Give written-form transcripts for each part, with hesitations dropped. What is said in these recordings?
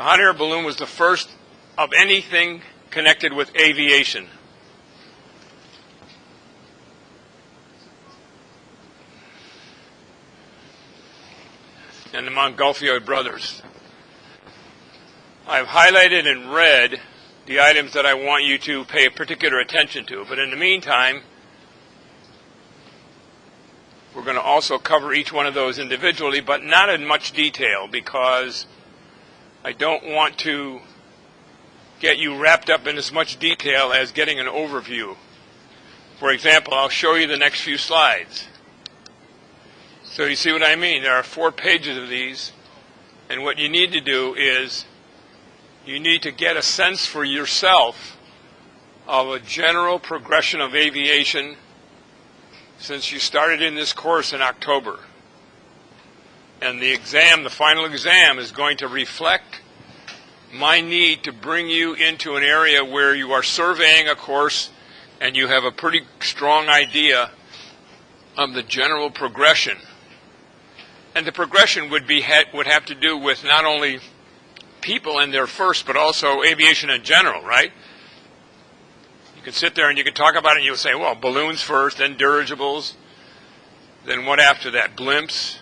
The hot air balloon was the first of anything connected with aviation. And the Montgolfier brothers. I've highlighted in red the items that I want you to pay particular attention to, but in the meantime, we're going to also cover each one of those individually, but not in much detail, because I don't want to get you wrapped up in as much detail as getting an overview. For example, I'll show you the next few slides. So you see what I mean? There are 4 pages of these, and what you need to do is you need to get a sense for yourself of a general progression of aviation since you started in this course in October. And the exam, the final exam, is going to reflect my need to bring you into an area where you are surveying a course and you have a pretty strong idea of the general progression. And the progression would have to do with not only people in there first, but also aviation in general, right? You can sit there and you can talk about it and you'll say, well, balloons first, then dirigibles, then what after that? Blimps,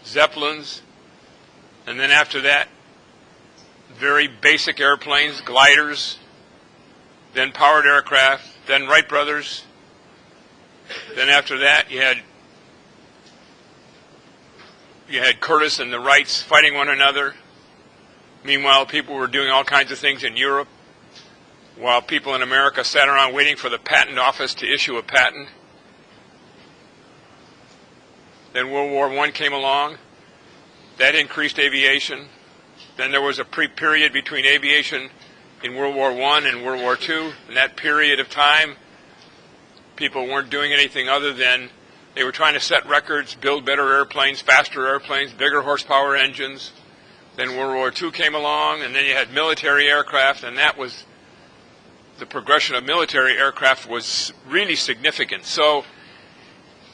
zeppelins, and then after that, very basic airplanes, gliders, then powered aircraft, then Wright brothers. Then after that, you had Curtiss and the Wrights fighting one another. Meanwhile, people were doing all kinds of things in Europe, while people in America sat around waiting for the patent office to issue a patent. Then World War I came along. That increased aviation. Then there was a period between aviation in World War I and World War II. In that period of time, people weren't doing anything other than they were trying to set records, build better airplanes, faster airplanes, bigger horsepower engines. Then World War II came along, and then you had military aircraft, and that was the progression of military aircraft was really significant. So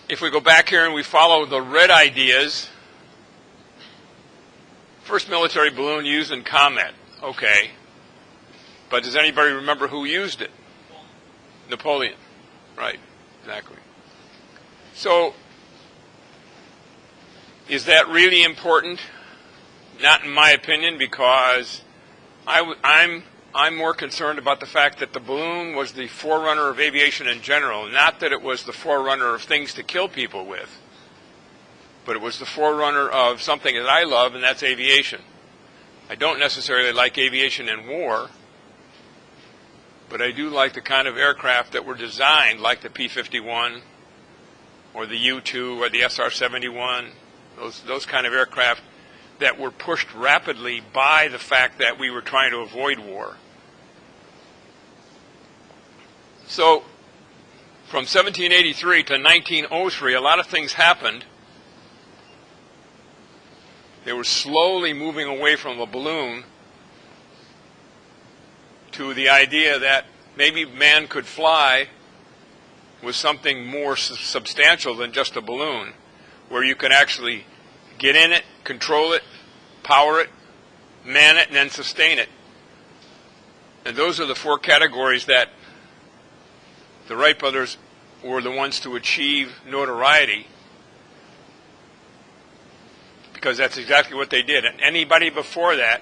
if we go back here and we follow the red ideas, first military balloon used in combat. Okay. But does anybody remember who used it? Napoleon. Right. Exactly. So, is that really important? Not in my opinion, because I'm more concerned about the fact that the balloon was the forerunner of aviation in general, not that it was the forerunner of things to kill people with, but it was the forerunner of something that I love, and that's aviation. I don't necessarily like aviation in war, but I do like the kind of aircraft that were designed like the P-51 or the U-2 or the SR-71, those kind of aircraft that were pushed rapidly by the fact that we were trying to avoid war. So, from 1783 to 1903, a lot of things happened. They were slowly moving away from a balloon to the idea that maybe man could fly with something more substantial than just a balloon, where you could actually get in it, control it, power it, man it, and then sustain it. And those are the 4 categories that the Wright brothers were the ones to achieve notoriety, because that's exactly what they did. And anybody before that,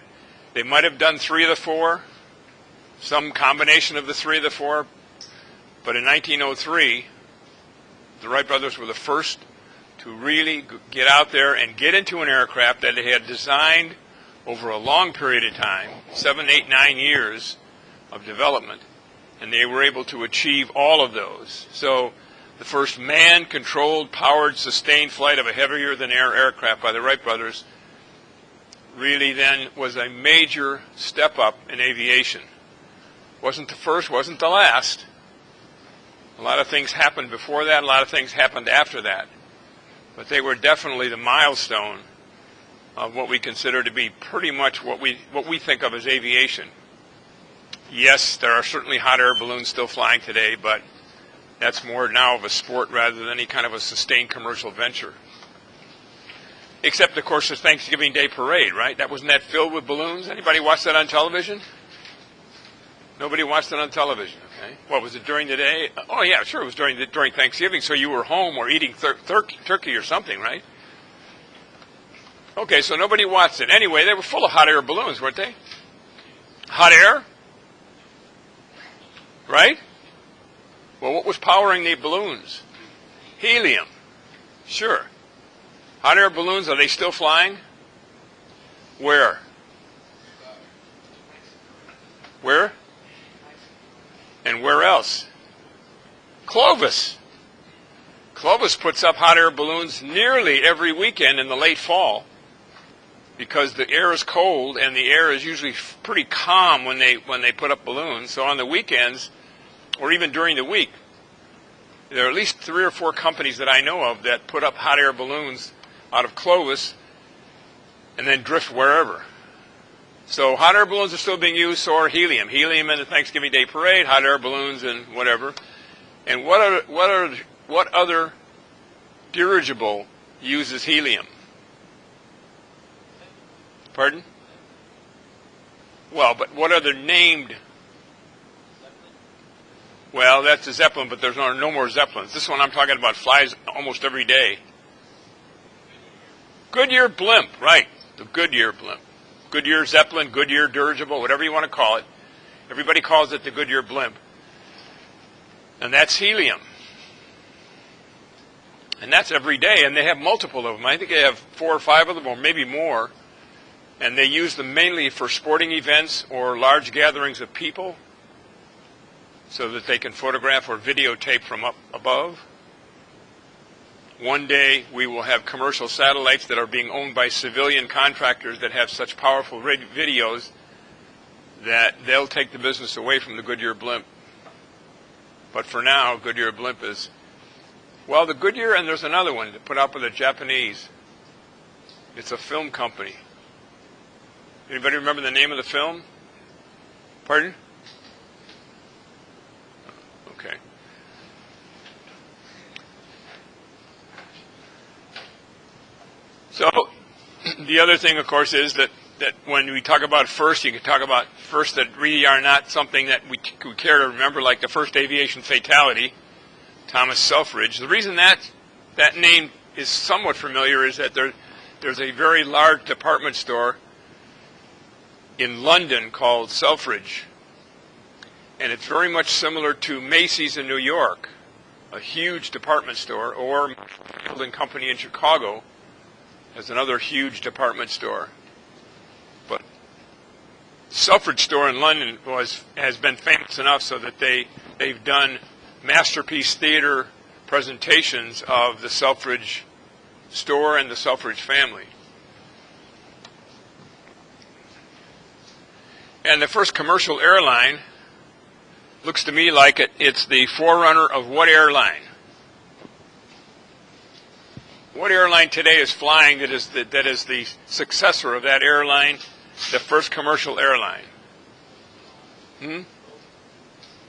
they might have done 3 of the 4, some combination of the 3 of the 4, but in 1903, the Wright brothers were the first to really get out there and get into an aircraft that they had designed over a long period of time, 7, 8, 9 years of development, and they were able to achieve all of those. So the first man-controlled, powered, sustained flight of a heavier-than-air aircraft by the Wright brothers really then was a major step up in aviation. Wasn't the first, wasn't the last. A lot of things happened before that, a lot of things happened after that. But they were definitely the milestone of what we consider to be pretty much what we think of as aviation. Yes, there are certainly hot air balloons still flying today, but that's more now of a sport rather than any kind of a sustained commercial venture. Except, of course, the Thanksgiving Day parade, right? Wasn't that filled with balloons? Anybody watch that on television? Nobody watched it on television, okay? What, was it during the day? Oh, yeah, sure, it was during Thanksgiving, so you were home or eating turkey or something, right? Okay, so nobody watched it. Anyway, they were full of hot air balloons, weren't they? Hot air? Right? Well, what was powering the balloons? Helium. Sure. Hot air balloons, are they still flying? Where? Where? And where else? Clovis. Clovis puts up hot air balloons nearly every weekend in the late fall because the air is cold and the air is usually pretty calm when they put up balloons. So on the weekends, or even during the week, there are at least 3 or 4 companies that I know of that put up hot air balloons out of Clovis and then drift wherever. So hot air balloons are still being used, so are helium. Helium in the Thanksgiving Day parade, hot air balloons and whatever. And what other dirigible uses helium? Pardon? Well, but what other named? Well, that's a Zeppelin, but there's no more Zeppelins. This one I'm talking about flies almost every day. Goodyear blimp, right? The Goodyear blimp. Goodyear Zeppelin, Goodyear dirigible, whatever you want to call it. Everybody calls it the Goodyear blimp. And that's helium. And that's every day, and they have multiple of them. I think they have 4 or 5 of them, or maybe more. And they use them mainly for sporting events or large gatherings of people so that they can photograph or videotape from up above. One day we will have commercial satellites that are being owned by civilian contractors that have such powerful videos that they'll take the business away from the Goodyear blimp. But for now, Goodyear blimp is, well, the Goodyear, and there's another one to put up with the Japanese. It's a film company. Anybody remember the name of the film? Pardon? Okay. So, the other thing, of course, is that when we talk about first, you can talk about first that really are not something that we care to remember, like the first aviation fatality, Thomas Selfridge. The reason that name is somewhat familiar is that there's a very large department store in London called Selfridge. And it's very much similar to Macy's in New York, a huge department store, or Field & Company in Chicago has another huge department store. But Selfridge store in London has been famous enough so that they've done masterpiece theater presentations of the Selfridge store and the Selfridge family. And the first commercial airline looks to me like it's the forerunner of what airline? What airline today is flying that is the successor of that airline, the first commercial airline?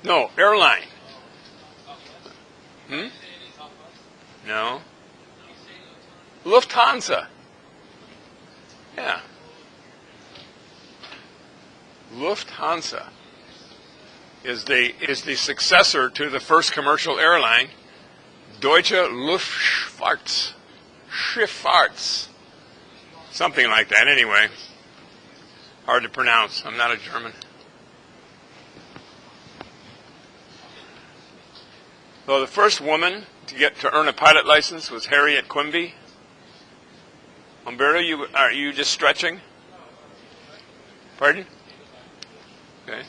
No, airline. No. Lufthansa. Yeah. Lufthansa is the successor to the first commercial airline, Deutsche Luftfahrt. Schiffarts. Something like that, anyway. Hard to pronounce. I'm not a German. So the first woman to earn a pilot license was Harriet Quimby. Umberto, are you just stretching? Pardon? Okay.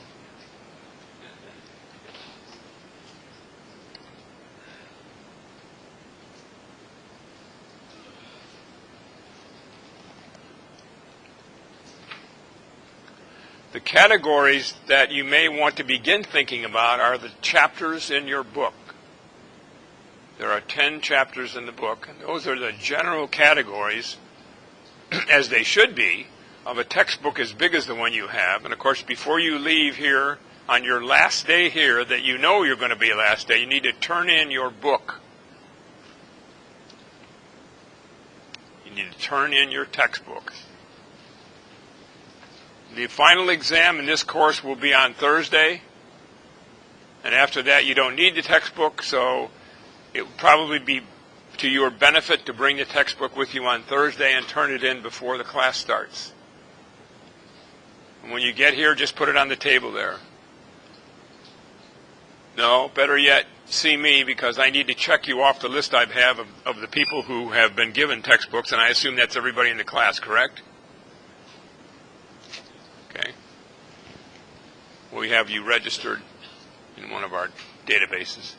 The categories that you may want to begin thinking about are the chapters in your book. There are 10 chapters in the book, and those are the general categories, as they should be, of a textbook as big as the one you have. And of course, before you leave here, on your last day here, that you know you're going to be last day, you need to turn in your book. You need to turn in your textbook. The final exam in this course will be on Thursday, and after that you don't need the textbook, so it will probably be to your benefit to bring the textbook with you on Thursday and turn it in before the class starts. And when you get here, just put it on the table there. No, better yet, see me, because I need to check you off the list I have of the people who have been given textbooks, and I assume that's everybody in the class, correct? Okay. We have you registered in one of our databases.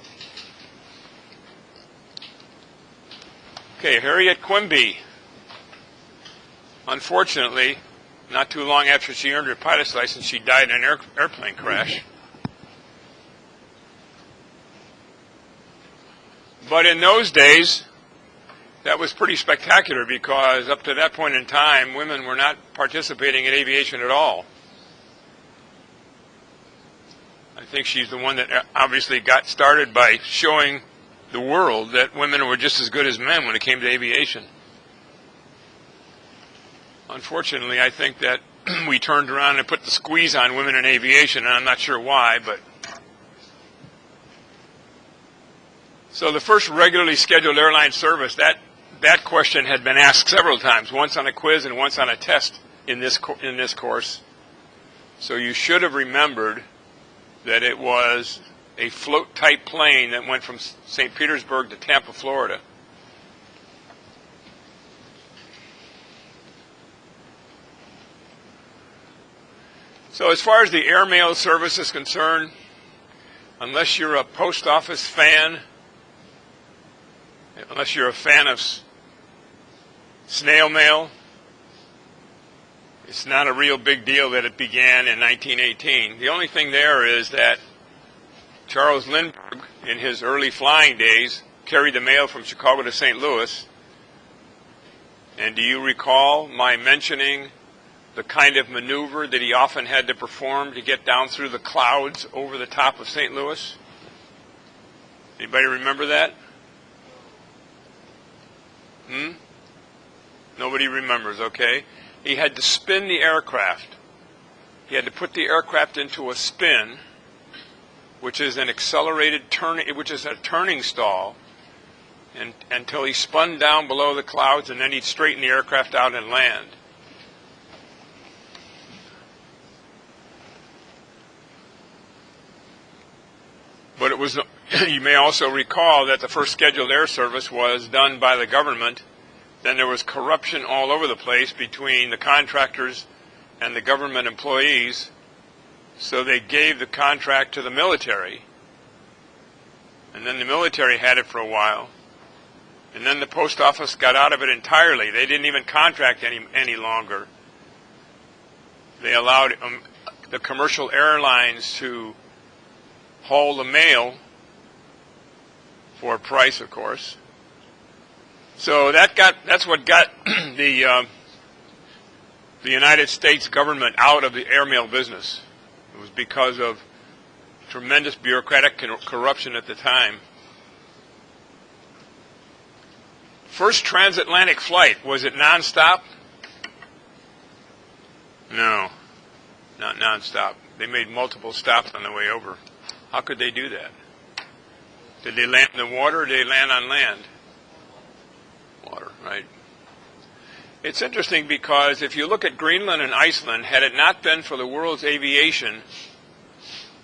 Okay, Harriet Quimby. Unfortunately, not too long after she earned her pilot's license, she died in an airplane crash. But in those days, that was pretty spectacular, because up to that point in time, women were not participating in aviation at all. I think she's the one that obviously got started by showing the world that women were just as good as men when it came to aviation. Unfortunately, I think that we turned around and put the squeeze on women in aviation, and I'm not sure why, but... So the first regularly scheduled airline service, that question had been asked several times, once on a quiz and once on a test in this course. So you should have remembered that it was a float-type plane that went from St. Petersburg to Tampa, Florida. So as far as the airmail service is concerned, unless you're a post office fan, unless you're a fan of snail mail, it's not a real big deal that it began in 1918. The only thing there is that Charles Lindbergh, in his early flying days, carried the mail from Chicago to St. Louis. And do you recall my mentioning the kind of maneuver that he often had to perform to get down through the clouds over the top of St. Louis? Anybody remember that? Nobody remembers, okay? He had to spin the aircraft. He had to put the aircraft into a spin, which is an accelerated turning, which is a turning stall, and until he spun down below the clouds, and then he'd straighten the aircraft out and land. But it was, you may also recall that the first scheduled air service was done by the government. Then there was corruption all over the place between the contractors and the government employees. So they gave the contract to the military. And then the military had it for a while. And then the post office got out of it entirely. They didn't even contract any longer. They allowed the commercial airlines to haul the mail for a price, of course. So that's what got the United States government out of the airmail business. It was because of tremendous bureaucratic corruption at the time. First transatlantic flight, was it nonstop? No, not nonstop. They made multiple stops on the way over. How could they do that? Did they land in the water or did they land on land? Water, right? It's interesting because if you look at Greenland and Iceland, had it not been for the world's aviation,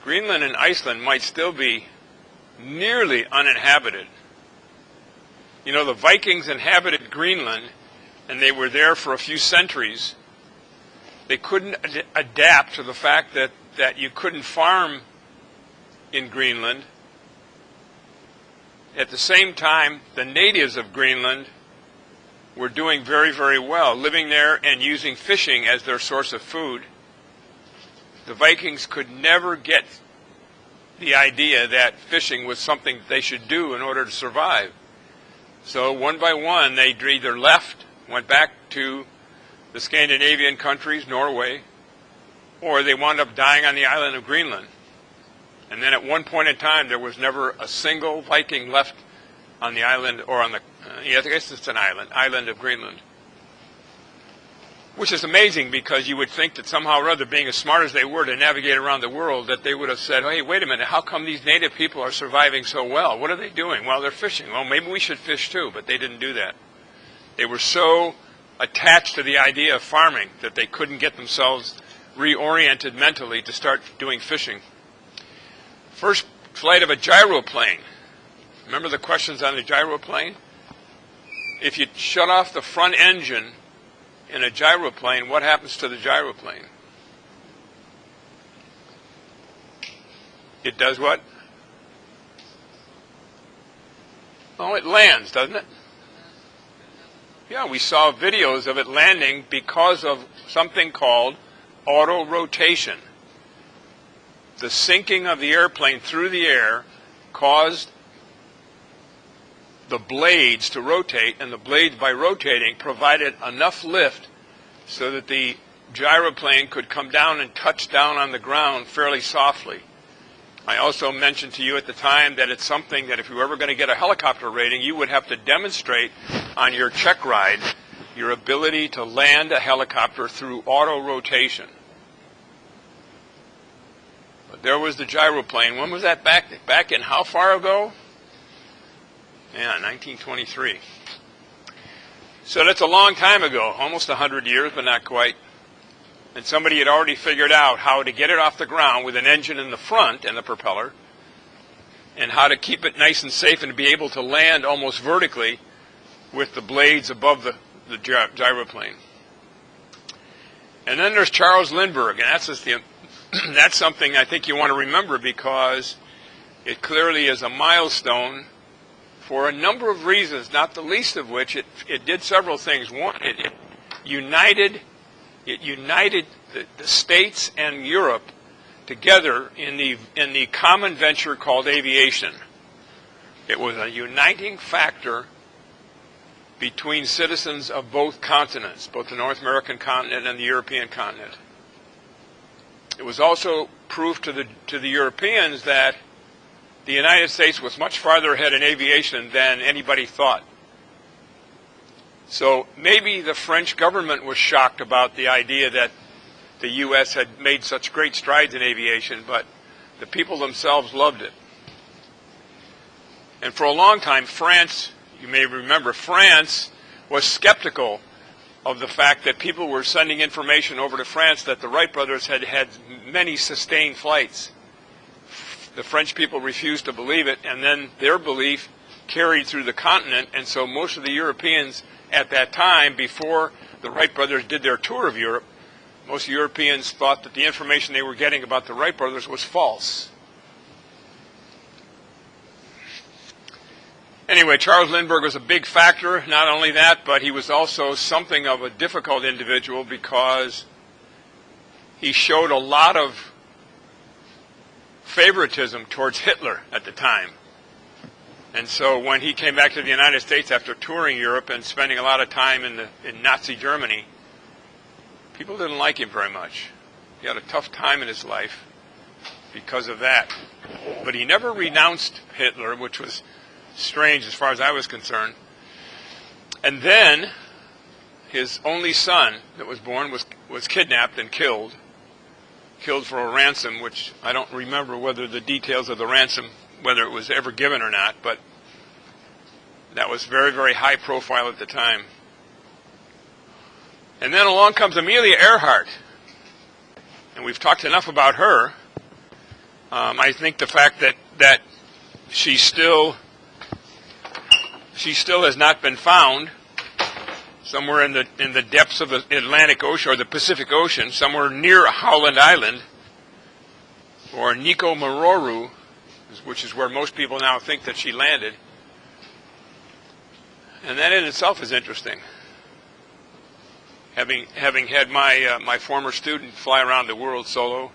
Greenland and Iceland might still be nearly uninhabited. You know, the Vikings inhabited Greenland, and they were there for a few centuries. They couldn't adapt to the fact that you couldn't farm in Greenland. At the same time, the natives of Greenland were doing very, very well, living there and using fishing as their source of food. The Vikings could never get the idea that fishing was something they should do in order to survive. So one by one, they either left, went back to the Scandinavian countries, Norway, or they wound up dying on the island of Greenland. And then at one point in time, there was never a single Viking left on the island, or on the, I guess it's an island of Greenland. which is amazing because you would think that somehow or other, being as smart as they were to navigate around the world, that they would have said, hey, wait a minute, how come these native people are surviving so well? What are they doing? Well, they're fishing. Well, maybe we should fish too, but they didn't do that. They were so attached to the idea of farming that they couldn't get themselves reoriented mentally to start doing fishing. First flight of a gyroplane. Remember the questions on the gyroplane? If you shut off the front engine in a gyroplane, what happens to the gyroplane? It does what? Oh, it lands, doesn't it? Yeah, we saw videos of it landing because of something called auto-rotation. The sinking of the airplane through the air caused the blades to rotate, and the blades, by rotating, provided enough lift so that the gyroplane could come down and touch down on the ground fairly softly. I also mentioned to you at the time that it's something that if you were ever going to get a helicopter rating, you would have to demonstrate on your check ride your ability to land a helicopter through auto-rotation. But there was the gyroplane. When was that back in how far ago? Yeah, 1923. So that's a long time ago, almost 100 years, but not quite. And somebody had already figured out how to get it off the ground with an engine in the front and the propeller, and how to keep it nice and safe and to be able to land almost vertically with the blades above the gyroplane. And then there's Charles Lindbergh, and that's something I think you want to remember because it clearly is a milestone for a number of reasons, not the least of which it did several things. One, it united the States and Europe together in the common venture called aviation. It was a uniting factor between citizens of both continents, both the North American continent and the European continent. It was also proof to the Europeans that the United States was much farther ahead in aviation than anybody thought. So maybe the French government was shocked about the idea that the U.S. had made such great strides in aviation, but the people themselves loved it. And for a long time, France, you may remember, France was skeptical of the fact that people were sending information over to France that the Wright brothers had had many sustained flights. The French people refused to believe it, and then their belief carried through the continent, and so most of the Europeans at that time, before the Wright brothers did their tour of Europe, most Europeans thought that the information they were getting about the Wright brothers was false. Anyway, Charles Lindbergh was a big factor. Not only that, but he was also something of a difficult individual because he showed a lot of favoritism towards Hitler at the time. And so when he came back to the United States after touring Europe and spending a lot of time in Nazi Germany, people didn't like him very much. He had a tough time in his life because of that. But he never renounced Hitler, which was strange as far as I was concerned. And then his only son that was born was kidnapped and killed for a ransom, which I don't remember whether the details of the ransom, whether it was ever given or not, but that was very, very high profile at the time. And then along comes Amelia Earhart, and we've talked enough about her. I think the fact that she still has not been found somewhere in the depths of the Atlantic Ocean or the Pacific Ocean, somewhere near Howland Island or Nico Mororu, which is where most people now think that she landed. And that in itself is interesting. Having had my former student fly around the world solo,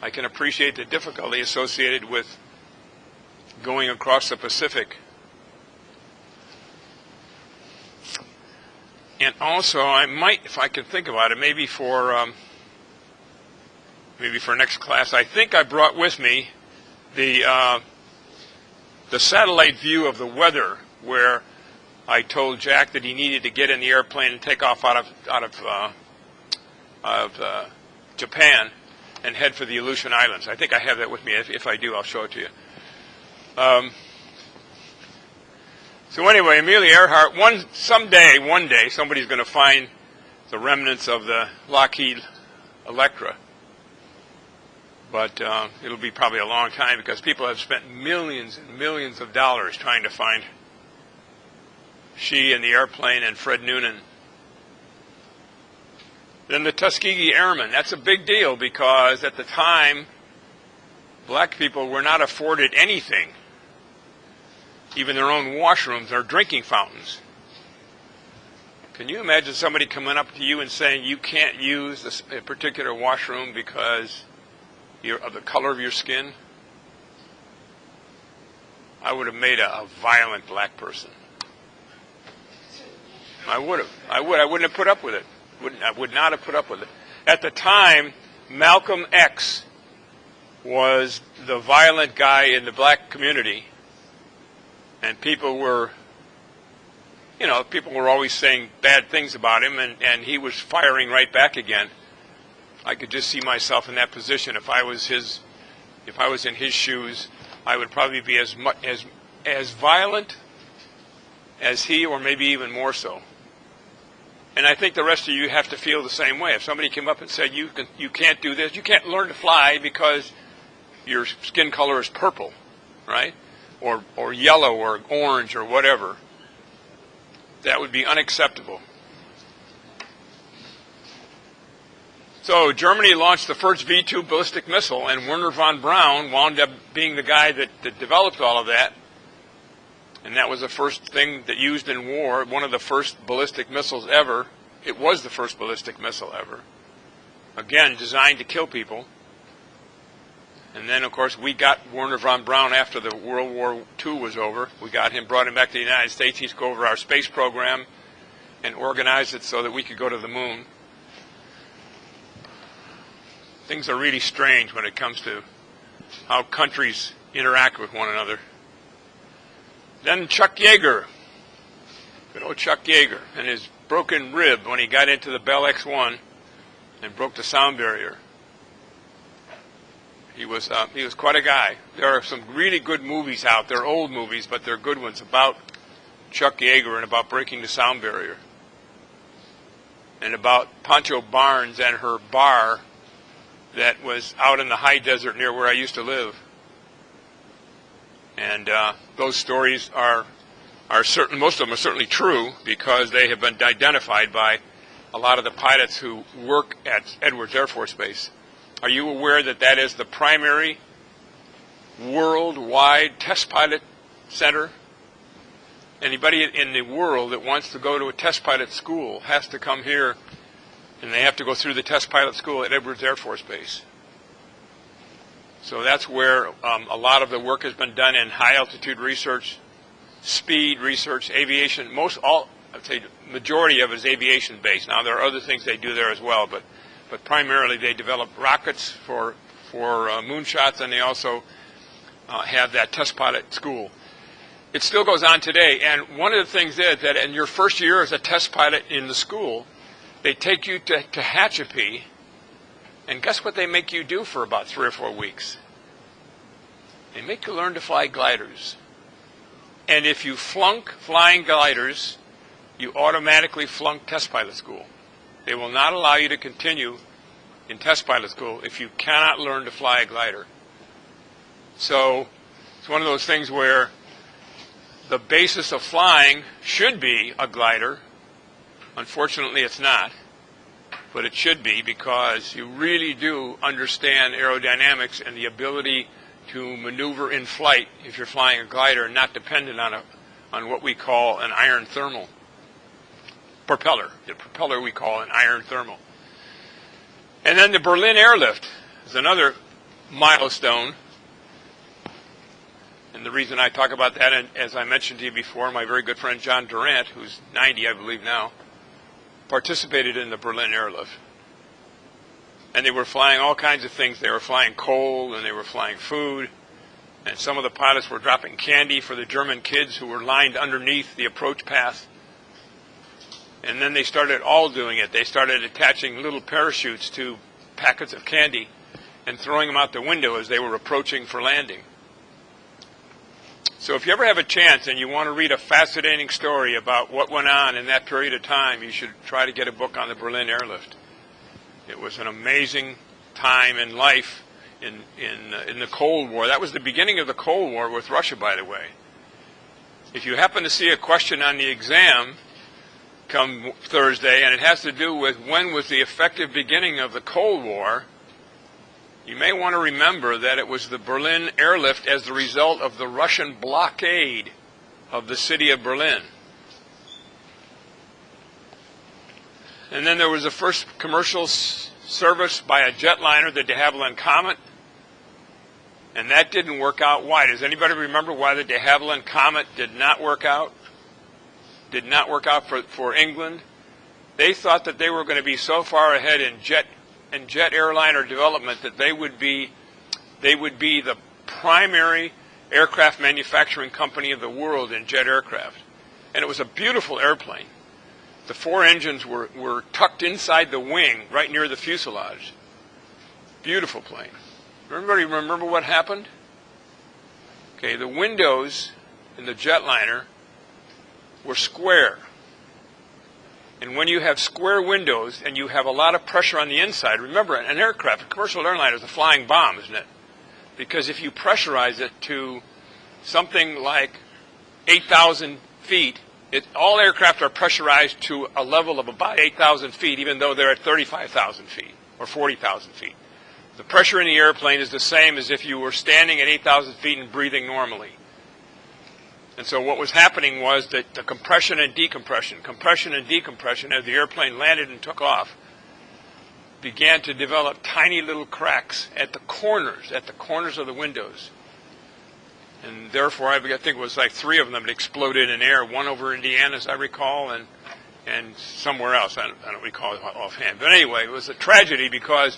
I can appreciate the difficulty associated with going across the Pacific. And also, I might, if I can think about it, maybe for next class, I think I brought with me the satellite view of the weather, where I told Jack that he needed to get in the airplane and take off out of Japan and head for the Aleutian Islands. I think I have that with me. If I do, I'll show it to you. So anyway, Amelia Earhart, one day, somebody's going to find the remnants of the Lockheed Electra. But it'll be probably a long time because people have spent millions and millions of dollars trying to find she and the airplane and Fred Noonan. Then the Tuskegee Airmen. That's a big deal because at the time, black people were not afforded anything, even their own washrooms or drinking fountains. Can you imagine somebody coming up to you and saying you can't use a particular washroom because of the color of your skin? I would have made a violent black person. I would have. I wouldn't have put up with it. I would not have put up with it. At the time, Malcolm X was the violent guy in the black community, and people were always saying bad things about him, and he was firing right back again. I could just see myself in that position. If I was in his shoes, I would probably be as violent as he, or maybe even more so. And I think the rest of you have to feel the same way. If somebody came up and said, you can't do this, you can't learn to fly because your skin color is purple, right? Or yellow or orange or whatever, that would be unacceptable. So Germany launched the first V-2 ballistic missile, and Wernher von Braun wound up being the guy that developed all of that. And that was the first thing that used in war, one of the first ballistic missiles ever. It was the first ballistic missile ever. Again, designed to kill people. And then, of course, we got Wernher von Braun after the World War II was over. We brought him back to the United States. He took over our space program and organized it so that we could go to the moon. Things are really strange when it comes to how countries interact with one another. Then Chuck Yeager, good old Chuck Yeager, and his broken rib when he got into the Bell X-1 and broke the sound barrier. He was quite a guy. There are some really good movies out there, old movies, but they're good ones about Chuck Yeager and about breaking the sound barrier. And about Pancho Barnes and her bar that was out in the high desert near where I used to live. And those stories are certain. Most of them are certainly true because they have been identified by a lot of the pilots who work at Edwards Air Force Base. Are you aware that that is the primary worldwide test pilot center? Anybody in the world that wants to go to a test pilot school has to come here, and they have to go through the test pilot school at Edwards Air Force Base. So that's where a lot of the work has been done in high altitude research, speed research, aviation. I'd say majority of it is aviation based. Now there are other things they do there as well, but primarily they develop rockets for moonshots, and they also have that test pilot school. It still goes on today, and one of the things is that in your first year as a test pilot in the school, they take you to Tehachapi. And guess what they make you do for about 3 or 4 weeks? They make you learn to fly gliders. And if you flunk flying gliders, you automatically flunk test pilot school. They will not allow you to continue in test pilot school if you cannot learn to fly a glider. So it's one of those things where the basis of flying should be a glider. Unfortunately, it's not. But it should be, because you really do understand aerodynamics and the ability to maneuver in flight if you're flying a glider, not dependent on what we call an iron thermal propeller. The propeller we call an iron thermal. And then the Berlin airlift is another milestone. And the reason I talk about that, and as I mentioned to you before, my very good friend John Durant, who's 90, I believe now, participated in the Berlin airlift. And they were flying all kinds of things. They were flying coal, and they were flying food. And some of the pilots were dropping candy for the German kids who were lined underneath the approach path. And then they started all doing it. They started attaching little parachutes to packets of candy and throwing them out the window as they were approaching for landing. So if you ever have a chance and you want to read a fascinating story about what went on in that period of time, you should try to get a book on the Berlin airlift. It was an amazing time in life in the Cold War. That was the beginning of the Cold War with Russia, by the way. If you happen to see a question on the exam come Thursday, and it has to do with when was the effective beginning of the Cold War, you may want to remember that it was the Berlin airlift as the result of the Russian blockade of the city of Berlin. And then there was the first commercial service by a jetliner, the de Havilland Comet, and that didn't work out. Why? Does anybody remember why the de Havilland Comet did not work out? Did not work out for England? They thought that they were going to be so far ahead in jet airliner development that they would be the primary aircraft manufacturing company of the world in jet aircraft. And it was a beautiful airplane. The four engines were tucked inside the wing, right near the fuselage. Beautiful plane. Everybody remember what happened? Okay, the windows in the jetliner were square. And when you have square windows and you have a lot of pressure on the inside, remember, an aircraft, a commercial airliner is a flying bomb, isn't it? Because if you pressurize it to something like 8,000 feet, all aircraft are pressurized to a level of about 8,000 feet, even though they're at 35,000 feet or 40,000 feet. The pressure in the airplane is the same as if you were standing at 8,000 feet and breathing normally. And so what was happening was that the compression and decompression as the airplane landed and took off began to develop tiny little cracks at the corners of the windows. And therefore, I think it was like 3 of them that exploded in air, one over Indiana, as I recall, and somewhere else. I don't recall offhand. But anyway, it was a tragedy because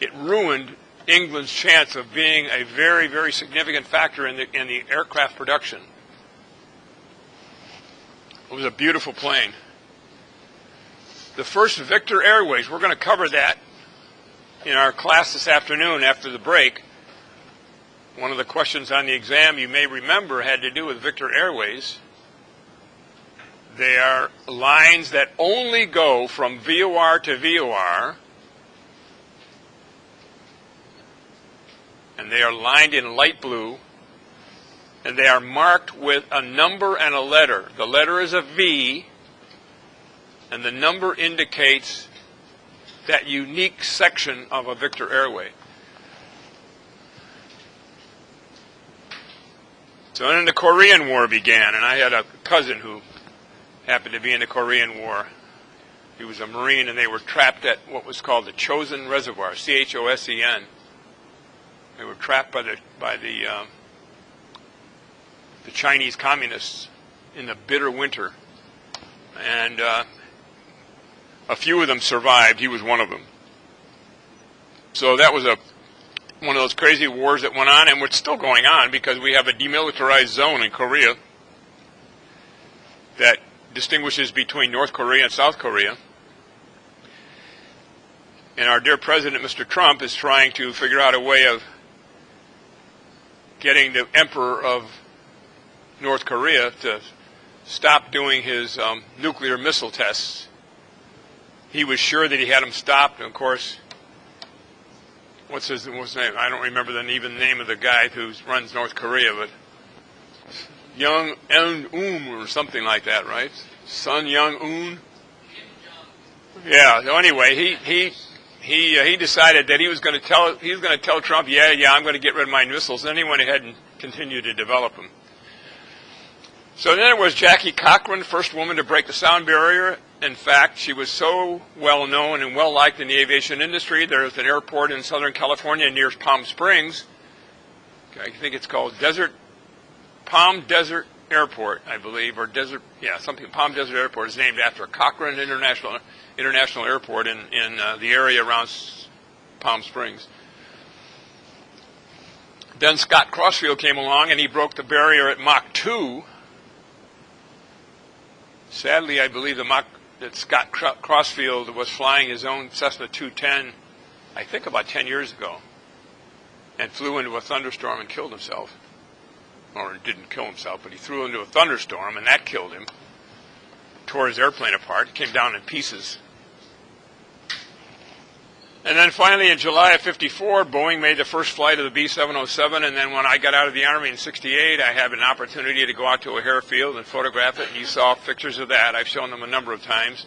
it ruined England's chance of being a very, very significant factor in the aircraft production. It was a beautiful plane. The first Victor Airways, we're going to cover that in our class this afternoon after the break. One of the questions on the exam you may remember had to do with Victor Airways. They are lines that only go from VOR to VOR, and they are lined in light blue, and they are marked with a number and a letter. The letter is a V, and the number indicates that unique section of a Victor Airway. So then the Korean War began, and I had a cousin who happened to be in the Korean War. He was a Marine, and they were trapped at what was called the Chosen Reservoir, C-H-O-S-E-N. They were trapped by the Chinese communists in the bitter winter, and a few of them survived. He was one of them. So that was one of those crazy wars that went on, and it's still going on because we have a demilitarized zone in Korea that distinguishes between North Korea and South Korea. And our dear President, Mr. Trump, is trying to figure out a way of getting the Emperor of North Korea to stop doing his nuclear missile tests. He was sure that he had them stopped, and of course, what's his name? I don't remember even the name of the guy who runs North Korea, but Young Un or something like that, right? Sun Young Un. Yeah. So anyway, he decided that he was going to tell Trump, yeah, I'm going to get rid of my missiles. And then he went ahead and continued to develop them. So then there was Jackie Cochran, first woman to break the sound barrier. In fact, she was so well known and well liked in the aviation industry. There's an airport in Southern California near Palm Springs. I think it's called Palm Desert Airport, I believe, or Palm Desert Airport is named after Cochran International Airport in the area around Palm Springs. Then Scott Crossfield came along and he broke the barrier at Mach 2. Sadly, I believe the Mach that Scott Crossfield was flying his own Cessna 210, I think about 10 years ago, and flew into a thunderstorm and killed himself. Or didn't kill himself, but he flew into a thunderstorm, and that killed him. Tore his airplane apart, came down in pieces. And then finally in July of '54, Boeing made the first flight of the B-707, and then when I got out of the Army in '68, I had an opportunity to go out to O'Hare Field and photograph it, and you saw pictures of that. I've shown them a number of times,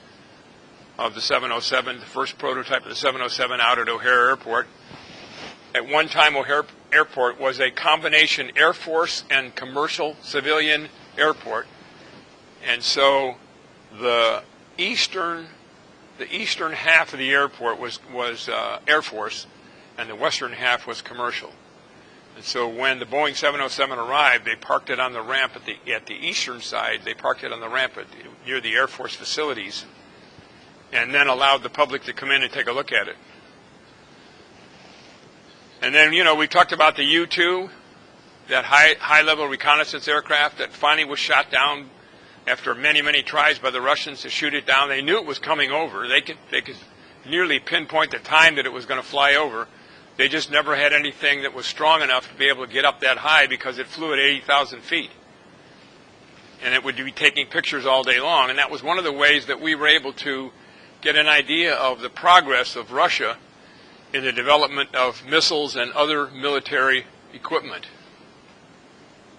of the 707, the first prototype of the 707 out at O'Hare Airport. At one time, O'Hare Airport was a combination Air Force and commercial civilian airport. And so the eastern half of the airport was Air Force, and the western half was commercial. And so when the Boeing 707 arrived, they parked it on the ramp at the eastern side. They parked it on the ramp near the Air Force facilities, and then allowed the public to come in and take a look at it. And then, you know, we talked about the U-2, that high-level reconnaissance aircraft that finally was shot down after many, many tries by the Russians to shoot it down. They knew it was coming over. They could nearly pinpoint the time that it was going to fly over. They just never had anything that was strong enough to be able to get up that high because it flew at 80,000 feet. And it would be taking pictures all day long. And that was one of the ways that we were able to get an idea of the progress of Russia in the development of missiles and other military equipment.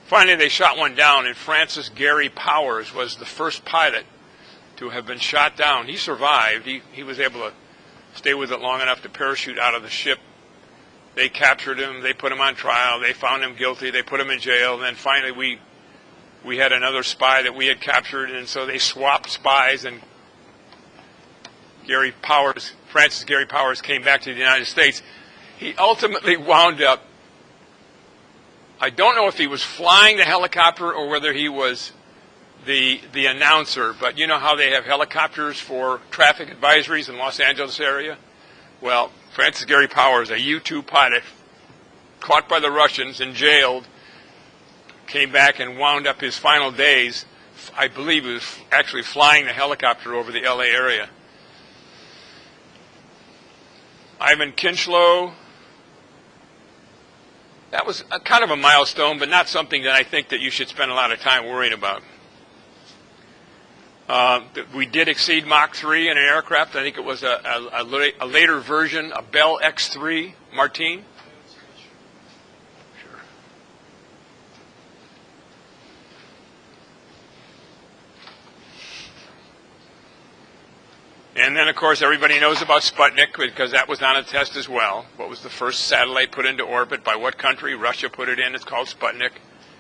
Finally, they shot one down, and Francis Gary Powers was the first pilot to have been shot down. He survived. He was able to stay with it long enough to parachute out of the ship. They captured him. They put him on trial. They found him guilty. They put him in jail. And then finally we had another spy that we had captured, and so they swapped spies, and Francis Gary Powers came back to the United States. He ultimately wound up, I don't know if he was flying the helicopter or whether he was the announcer, but you know how they have helicopters for traffic advisories in Los Angeles area? Well, Francis Gary Powers, a U-2 pilot, caught by the Russians and jailed, came back and wound up his final days. I believe he was actually flying the helicopter over the LA area. Ivan Kinchlow, that was kind of a milestone, but not something that I think that you should spend a lot of time worrying about. We did exceed Mach 3 in an aircraft. I think it was a later version, a Bell X-3, Martine. Sure. And then, of course, everybody knows about Sputnik because that was on a test as well. What was the first satellite put into orbit? By what country? Russia put it in. It's called Sputnik.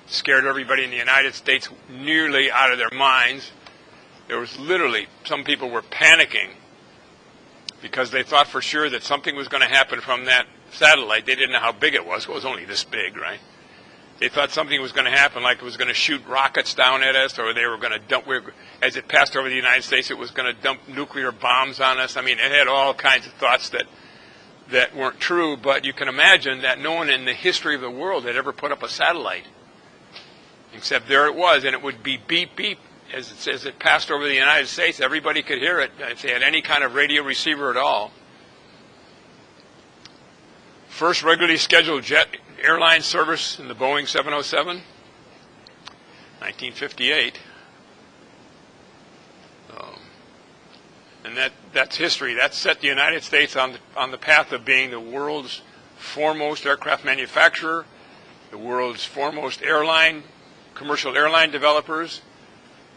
Scared everybody in the United States nearly out of their minds. There was literally, some people were panicking because they thought for sure that something was going to happen from that satellite. They didn't know how big it was. Well, it was only this big, right? They thought something was going to happen, like it was going to shoot rockets down at us, or they were going to dump, as it passed over the United States, it was going to dump nuclear bombs on us. I mean, it had all kinds of thoughts that weren't true, but you can imagine that no one in the history of the world had ever put up a satellite. Except there it was, and it would be beep, beep, as it passed over the United States. Everybody could hear it if they had any kind of radio receiver at all. First regularly scheduled jet airline service in the Boeing 707, 1958. And that's history. That set the United States on the path of being the world's foremost aircraft manufacturer, the world's foremost commercial airline developers,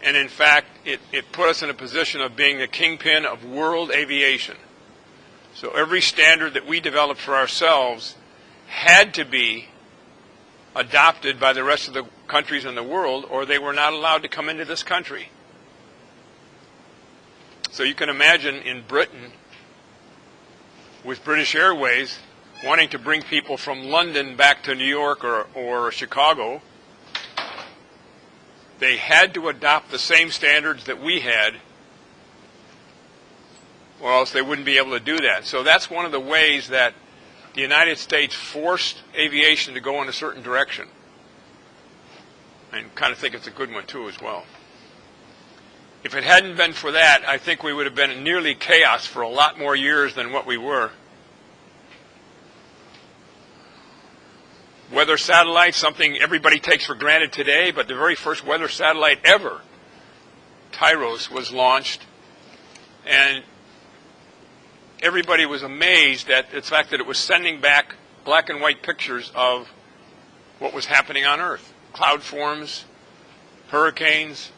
and in fact, it put us in a position of being the kingpin of world aviation. So every standard that we developed for ourselves had to be adopted by the rest of the countries in the world, or they were not allowed to come into this country. So you can imagine in Britain, with British Airways, wanting to bring people from London back to New York or Chicago, they had to adopt the same standards that we had, or else they wouldn't be able to do that. So that's one of the ways that the United States forced aviation to go in a certain direction. I kind of think it's a good one, too, as well. If it hadn't been for that, I think we would have been in nearly chaos for a lot more years than what we were. Weather satellites, something everybody takes for granted today, but the very first weather satellite ever, Tyros, was launched, and everybody was amazed at the fact that it was sending back black and white pictures of what was happening on Earth. Cloud forms, hurricanes.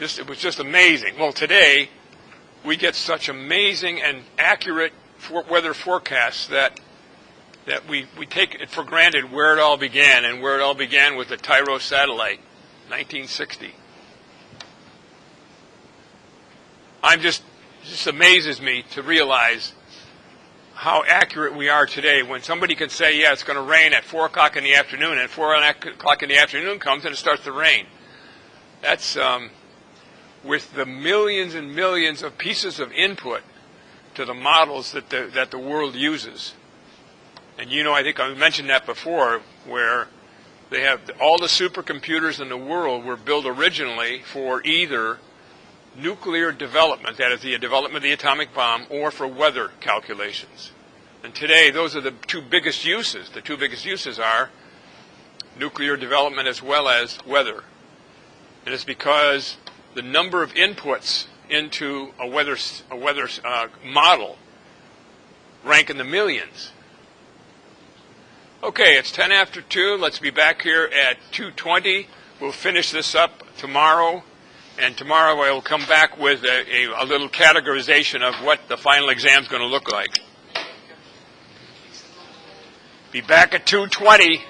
It was just amazing. Well, today, we get such amazing and accurate weather forecasts that we take it for granted where it all began, and where it all began with the Tyros satellite, 1960. It just amazes me to realize how accurate we are today when somebody can say, yeah, it's going to rain at 4 o'clock in the afternoon, and 4 o'clock in the afternoon comes and it starts to rain. That's with the millions and millions of pieces of input to the models that the world uses. And I think I mentioned that before, where they have all the supercomputers in the world were built originally for either nuclear development, that is the development of the atomic bomb, or for weather calculations. And today, those are the two biggest uses. The two biggest uses are nuclear development as well as weather. And it's because the number of inputs into a weather model rank in the millions. Okay, it's 10 after 2. Let's be back here at 2:20. We'll finish this up tomorrow. And tomorrow I will come back with a little categorization of what the final exam is going to look like. Be back at 2:20.